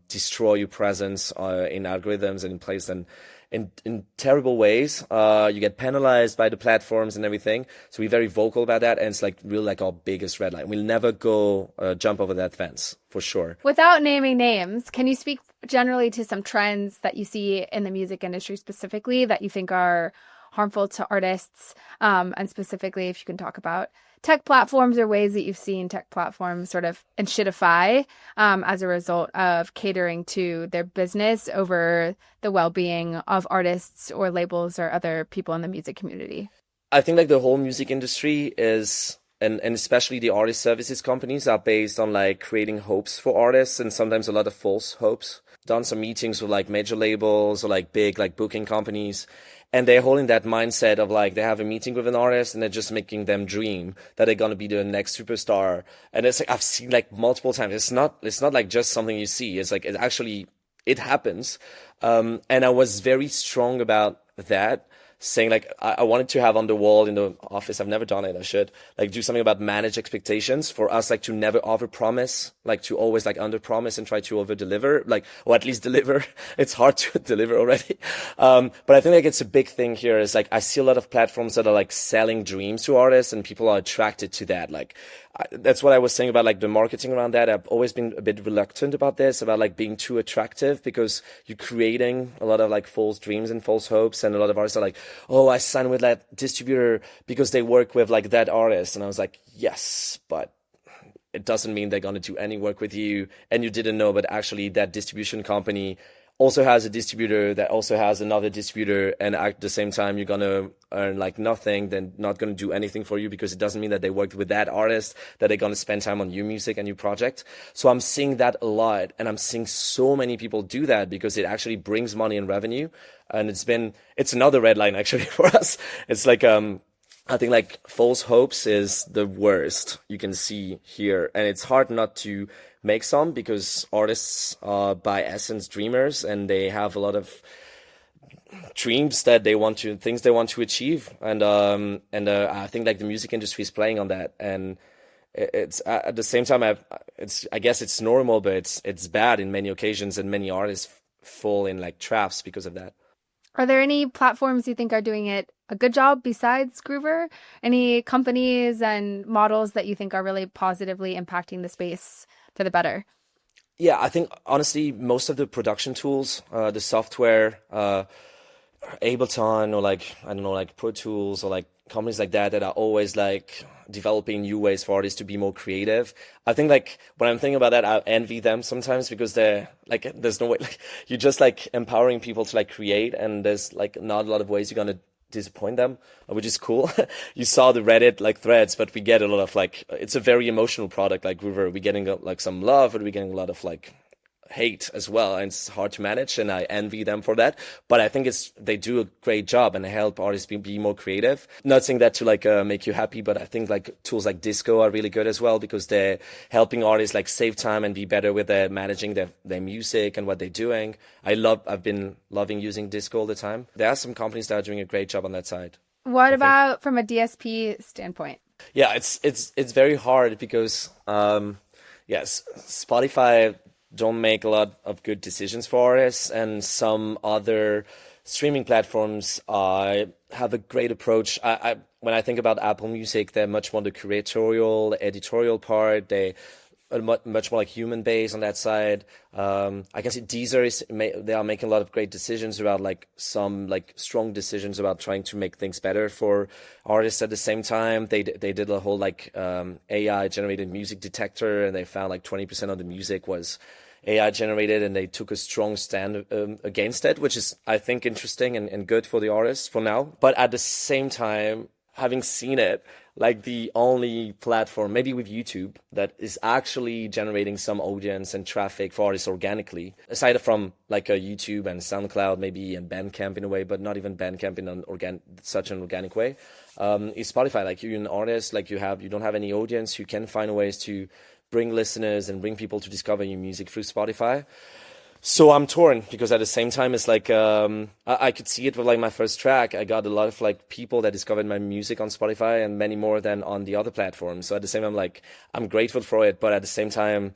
destroy your presence in algorithms and in plays and in terrible ways. You get penalized by the platforms and everything. So we're very vocal about that, and it's like really like our biggest red line. We'll never go jump over that fence for sure. Without naming names, can you speak generally to some trends that you see in the music industry specifically that you think are harmful to artists? And specifically, if you can talk about tech platforms or ways that you've seen tech platforms sort of shitify as a result of catering to their business over the well-being of artists or labels or other people in the music community. I think like the whole music industry is and especially the artist services companies are based on like creating hopes for artists and sometimes a lot of false hopes. Done some meetings with like major labels or like big like booking companies, and they're holding that mindset of like they have a meeting with an artist and they're just making them dream that they're gonna be the next superstar. And it's like I've seen like multiple times. It's not like just something you see. It's like it happens. And I was very strong about that, saying like I wanted to have on the wall in the office. I've never done it. I should like do something about manage expectations for us, like to never overpromise, like to always like underpromise and try to over deliver, like or at least deliver. It's hard to deliver already. But I think like it's a big thing here is like I see a lot of platforms that are like selling dreams to artists and people are attracted to that. Like that's what I was saying about like the marketing around that. I've always been a bit reluctant about this, about like being too attractive because you're creating a lot of like false dreams and false hopes. And a lot of artists are like, oh, I signed with that distributor because they work with like that artist. And I was like, yes, but it doesn't mean they're going to do any work with you. And you didn't know, but actually that distribution company also has a distributor that also has another distributor, and at the same time you're gonna earn like nothing, then not gonna do anything for you because it doesn't mean that they worked with that artist, that they're gonna spend time on your music and your project. So I'm seeing that a lot, and I'm seeing so many people do that because it actually brings money and revenue. And it's another red line actually for us. It's like I think like false hopes is the worst you can see here, and it's hard not to make some because artists are by essence dreamers and they have a lot of dreams that things they want to achieve, and I think like the music industry is playing on that, and it's at the same time I guess it's normal, but it's bad in many occasions, and many artists fall in like traps because of that. Are there any platforms you think are doing it a good job besides Groover? Any companies and models that you think are really positively impacting the space for the better? Yeah, I think honestly, most of the production tools, the software, Ableton or like, I don't know, like Pro Tools or like companies like that are always like developing new ways for artists to be more creative. I think like when I'm thinking about that, I envy them sometimes because they're like, there's no way, like you're just like empowering people to like create, and there's like not a lot of ways you're gonna disappoint them, which is cool. You saw the Reddit like threads, but we get a lot of like, it's a very emotional product like Groover. We're getting like some love, but we're getting a lot of like hate as well, and it's hard to manage, and I envy them for that. But I think they do a great job and help artists be more creative. Not saying that to like make you happy, but I think like tools like Disco are really good as well because they're helping artists like save time and be better with their managing their music and what they're doing. I've been loving using Disco all the time. There are some companies that are doing a great job on that side. What about from a DSP standpoint? Yeah, it's very hard because yes, Spotify don't make a lot of good decisions for artists, and some other streaming platforms have a great approach. When I think about Apple Music, they're much more the curatorial, editorial part. They are much more like human based on that side. I can see Deezer they are making a lot of great decisions about like some like strong decisions about trying to make things better for artists. At the same time, they did a whole like AI generated music detector, and they found like 20% of the music was AI generated, and they took a strong stand against it, which is, I think, interesting and good for the artists for now. But at the same time, having seen it, like the only platform, maybe with YouTube, that is actually generating some audience and traffic for artists organically, aside from like a YouTube and SoundCloud, maybe, and Bandcamp in a way, but not even Bandcamp in such an organic way, is Spotify. Like you're an artist, like you don't have any audience, you can find ways to bring listeners and bring people to discover your music through Spotify. So I'm torn because at the same time, it's like I could see it with like my first track. I got a lot of like people that discovered my music on Spotify, and many more than on the other platforms. So at the same time, like I'm grateful for it, but at the same time,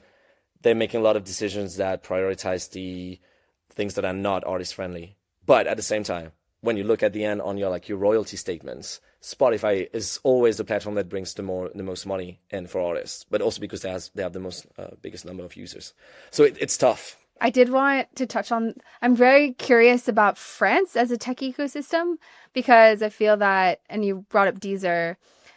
they're making a lot of decisions that prioritize the things that are not artist friendly. But at the same time, when you look at the end on your royalty statements, Spotify is always the platform that brings the most money in for artists, but also because they have the biggest number of users. So it's tough. I did want to touch on, I'm very curious about France as a tech ecosystem, because I feel that, and you brought up Deezer,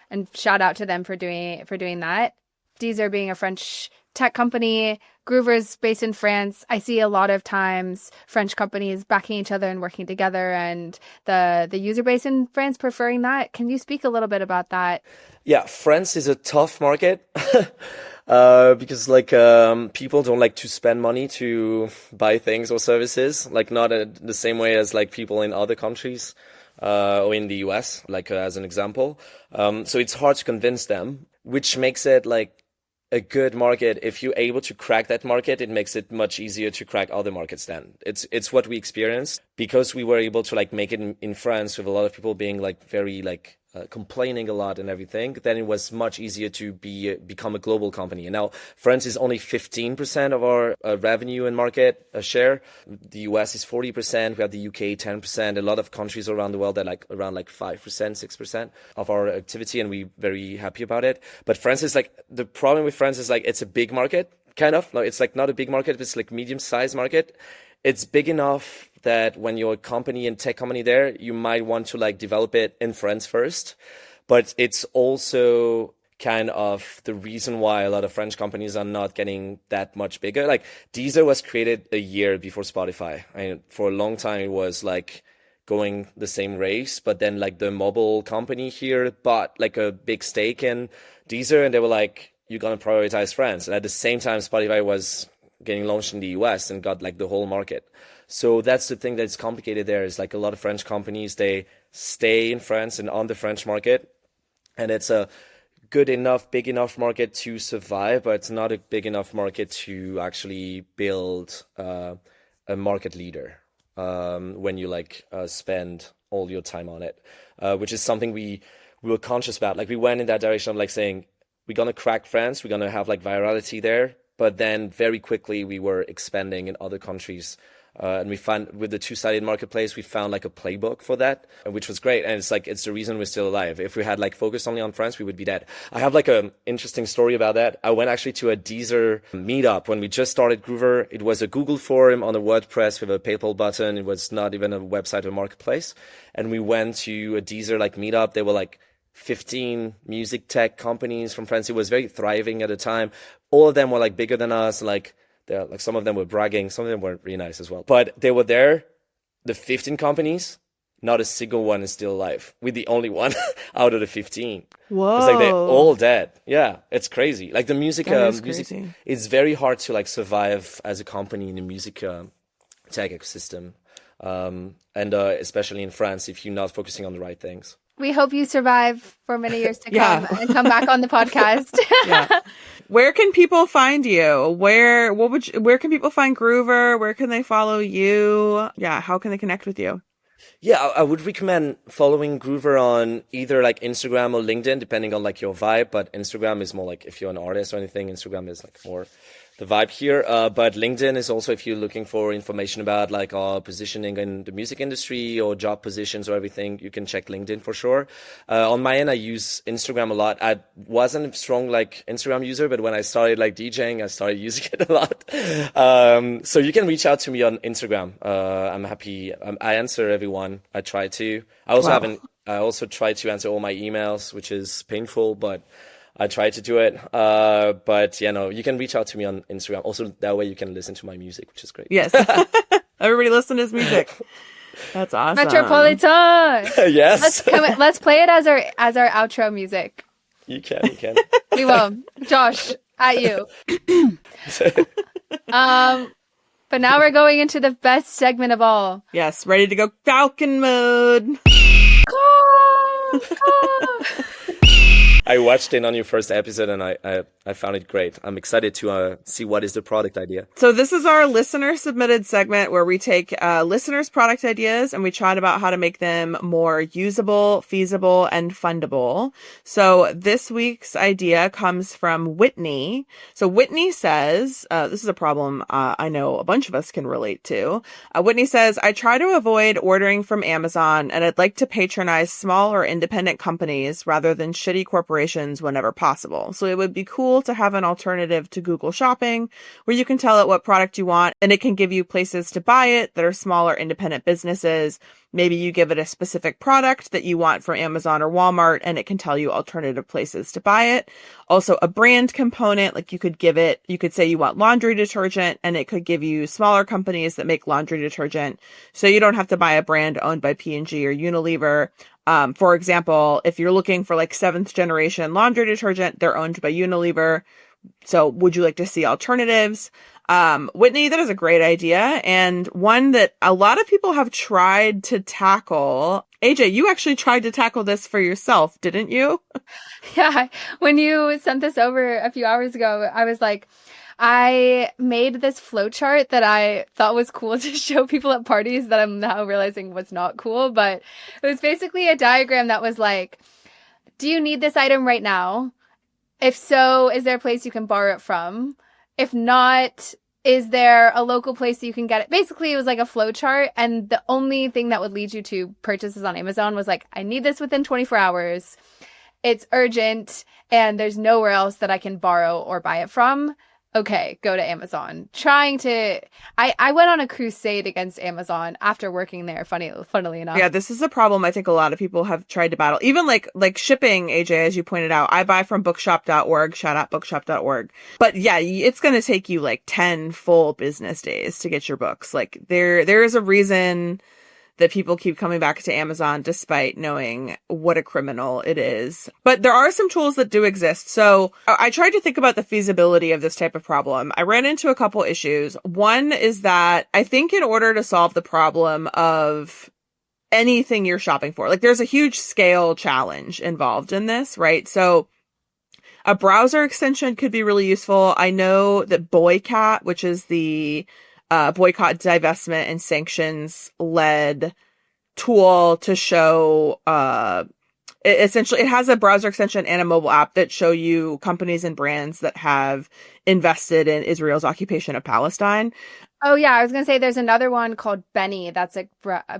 and shout out to them for doing that. Deezer being a French tech company, Groover's based in France. I see a lot of times French companies backing each other and working together, and the user base in France preferring that. Can you speak a little bit about that? Yeah, France is a tough market because people don't like to spend money to buy things or services, like not the same way as like people in other countries or in the US, as an example. So it's hard to convince them, which makes it like a good market. If you're able to crack that market, it makes it much easier to crack other markets then. It's what we experienced because we were able to like make it in France with a lot of people being like very complaining a lot and everything. Then it was much easier to become a global company. And now France is only 15% of our revenue and market share. The US is 40%. We have the UK 10%. A lot of countries around the world that like around like 5%, 6% of our activity, and we're very happy about it. But France is like, the problem with France is like it's a big market, kind of. No, it's like not a big market, it's like medium-sized market. It's big enough that when you're a company and tech company there, you might want to like develop it in France first. But it's also kind of the reason why a lot of French companies are not getting that much bigger. Like Deezer was created a year before Spotify. And for a long time, it was like going the same race. But then like the mobile company here bought like a big stake in Deezer, and they were like, you're going to prioritize France. And at the same time, Spotify was getting launched in the US and got like the whole market. So that's the thing that's complicated there, is like a lot of French companies, they stay in France and on the French market. And it's a good enough, big enough market to survive, but it's not a big enough market to actually build a market leader when you spend all your time on it, which is something we were conscious about. Like we went in that direction of like saying, we're going to crack France, we're going to have like virality there. But then very quickly we were expanding in other countries. And we found with the two-sided marketplace, we found like a playbook for that, which was great. And it's the reason we're still alive. If we had like focused only on France, we would be dead. I have like an interesting story about that. I went actually to a Deezer meetup when we just started Groover. It was a Google forum on a WordPress with a PayPal button. It was not even a website or marketplace. And we went to a Deezer like meetup. They were like 15 music tech companies from France. It was very thriving at the time. All of them were like bigger than us. Like some of them were bragging. Some of them were really nice as well. But they were there. The 15 companies, not a single one is still alive. We're the only one out of the 15. Whoa. It's like they're all dead. Yeah, it's crazy. Like the music, crazy. It's very hard to like survive as a company in the music tech ecosystem. And especially in France, if you're not focusing on the right things. We hope you survive for many years to come and come back on the podcast. Yeah. Where can people find you? Where can people find Groover? Where can they follow you? Yeah, how can they connect with you? Yeah, I would recommend following Groover on either like Instagram or LinkedIn, depending on like your vibe. But Instagram is more like if you're an artist or anything, Instagram is like more the vibe here. But LinkedIn is also if you're looking for information about like our positioning in the music industry or job positions or everything, you can check LinkedIn for sure. On my end, I use Instagram a lot. I wasn't a strong like Instagram user, but when I started like DJing, I started using it a lot. So you can reach out to me on Instagram. I'm happy. I answer everyone. I try to. I also try to answer all my emails, which is painful, but I try to do it. But you can reach out to me on Instagram. Also, that way you can listen to my music, which is great. Yes. Everybody listen to his music. That's awesome. Metropolitan. Yes. Let's play it as our outro music. You can. We will. Josh, at you. But now we're going into the best segment of all. Yes, ready to go Falcon mode. I watched it on your first episode and I found it great. I'm excited to see what is the product idea. So this is our listener submitted segment where we take listeners' product ideas and we chat about how to make them more usable, feasible, and fundable. So this week's idea comes from Whitney. So Whitney says, this is a problem I know a bunch of us can relate to. Whitney says, I try to avoid ordering from Amazon and I'd like to patronize small or independent companies rather than shitty corporations whenever possible. So it would be cool to have an alternative to Google Shopping where you can tell it what product you want and it can give you places to buy it that are smaller independent businesses Maybe you give it a specific product that you want from Amazon or Walmart, and it can tell you alternative places to buy it. Also, a brand component, like you could say you want laundry detergent, and it could give you smaller companies that make laundry detergent. So you don't have to buy a brand owned by P&G or Unilever. For example, if you're looking for like 7th generation laundry detergent, they're owned by Unilever. So would you like to see alternatives? Whitney, that is a great idea, and one that a lot of people have tried to tackle. AJ, you actually tried to tackle this for yourself, didn't you? Yeah, when you sent this over a few hours ago, I was like, I made this flowchart that I thought was cool to show people at parties that I'm now realizing was not cool, but it was basically a diagram that was like, do you need this item right now? If so, is there a place you can borrow it from? If not, is there a local place that you can get it? Basically, it was like a flow chart. And the only thing that would lead you to purchases on Amazon was like, I need this within 24 hours. It's urgent. And there's nowhere else that I can borrow or buy it from. Okay, go to Amazon. I went on a crusade against Amazon after working there, funnily enough. Yeah, this is a problem I think a lot of people have tried to battle. Even like shipping, AJ, as you pointed out, I buy from bookshop.org, shout out bookshop.org. But yeah, it's going to take you like 10 full business days to get your books. Like there is a reason that people keep coming back to Amazon despite knowing what a criminal it is. But there are some tools that do exist. So I tried to think about the feasibility of this type of problem. I ran into a couple issues. One is that I think in order to solve the problem of anything you're shopping for, like there's a huge scale challenge involved in this, right? So a browser extension could be really useful. I know that Boycott, which is the boycott, divestment, and sanctions-led tool to show, essentially, it has a browser extension and a mobile app that show you companies and brands that have invested in Israel's occupation of Palestine. Oh, yeah. I was going to say there's another one called Benny. That's a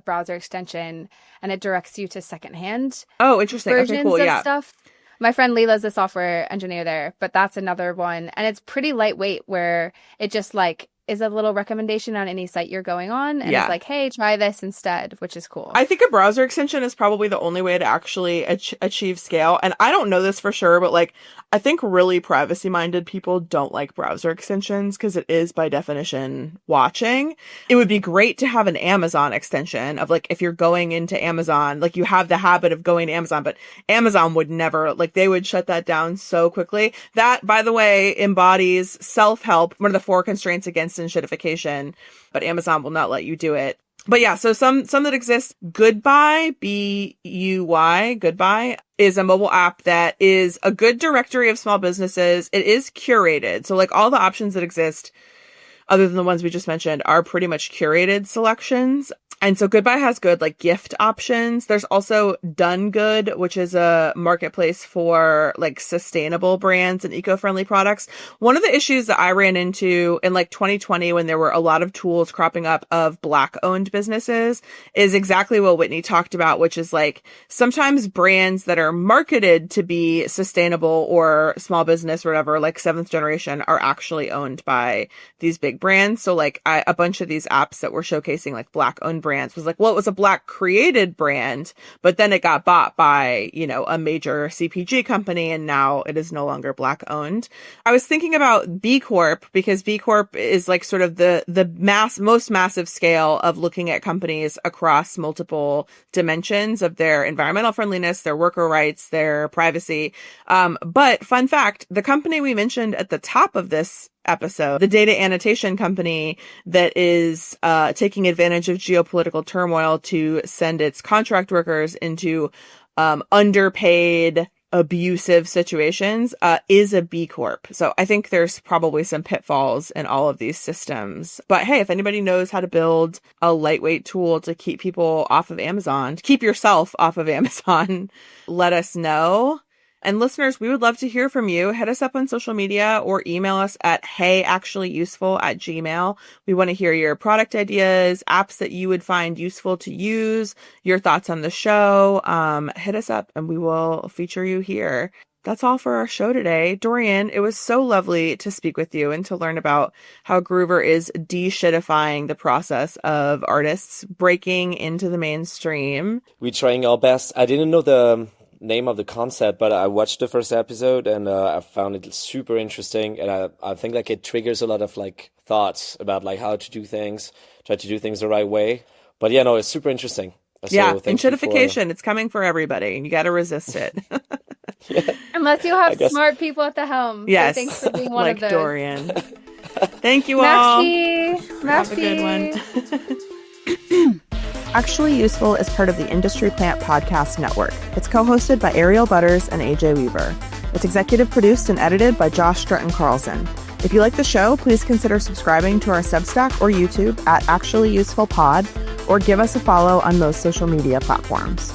browser extension, and it directs you to secondhand interesting. versions Okay, cool. of Yeah. stuff. My friend Leela's a software engineer there, but that's another one. And it's pretty lightweight where it just like is a little recommendation on any site you're going on. And it's like, hey, try this instead, which is cool. I think a browser extension is probably the only way to actually achieve scale. And I don't know this for sure, but like, I think really privacy-minded people don't like browser extensions because it is by definition watching. It would be great to have an Amazon extension of like, if you're going into Amazon, like you have the habit of going to Amazon, but Amazon would never, like they would shut that down so quickly. That, by the way, embodies self-help, one of the 4 constraints against enshittification, but Amazon will not let you do it. But yeah, so some that exist. Goodbuy, B-U-Y, Goodbuy, is a mobile app that is a good directory of small businesses. It is curated. So like all the options that exist, other than the ones we just mentioned, are pretty much curated selections. And so Goodbuy has good like gift options. There's also Done Good, which is a marketplace for like sustainable brands and eco-friendly products. One of the issues that I ran into in like 2020 when there were a lot of tools cropping up of Black-owned businesses is exactly what Whitney talked about, which is like sometimes brands that are marketed to be sustainable or small business or whatever, like 7th generation, are actually owned by these big brands. So like a bunch of these apps that were showcasing like Black-owned brands was like, well, it was a Black created brand, but then it got bought by, you know, a major CPG company and now it is no longer Black owned. I was thinking about B Corp because B Corp is like sort of the most massive scale of looking at companies across multiple dimensions of their environmental friendliness, their worker rights, their privacy. But fun fact, the company we mentioned at the top of this episode, the data annotation company that is taking advantage of geopolitical turmoil to send its contract workers into underpaid, abusive situations, is a B Corp. So I think there's probably some pitfalls in all of these systems. But hey, if anybody knows how to build a lightweight tool to keep people off of Amazon, to keep yourself off of Amazon, let us know. And listeners, we would love to hear from you. Hit us up on social media or email us at heyactuallyuseful@gmail.com. We want to hear your product ideas, apps that you would find useful to use, your thoughts on the show. Hit us up and we will feature you here. that's all for our show today. Dorian, it was so lovely to speak with you and to learn about how Groover is de-shitifying the process of artists breaking into the mainstream. We're trying our best. I didn't know the name of the concept, but I watched the first episode and I found it super interesting. And I think like it triggers a lot of like thoughts about like how to do things, try to do things the right way. But yeah, no, it's super interesting. So yeah, enshittification, it's coming for everybody. You got to resist it. Yeah. Unless you have smart people at the helm. Yes, so thanks for being one like of those. Dorian. Thank you all. Merci. Have a good one. Actually Useful is part of the Industry Plant Podcast Network. It's co-hosted by Ariel Butters and AJ Weaver. It's executive produced and edited by Josh Stratton Carlson. If you like the show, please consider subscribing to our Substack or YouTube at Actually Useful Pod, or give us a follow on most social media platforms.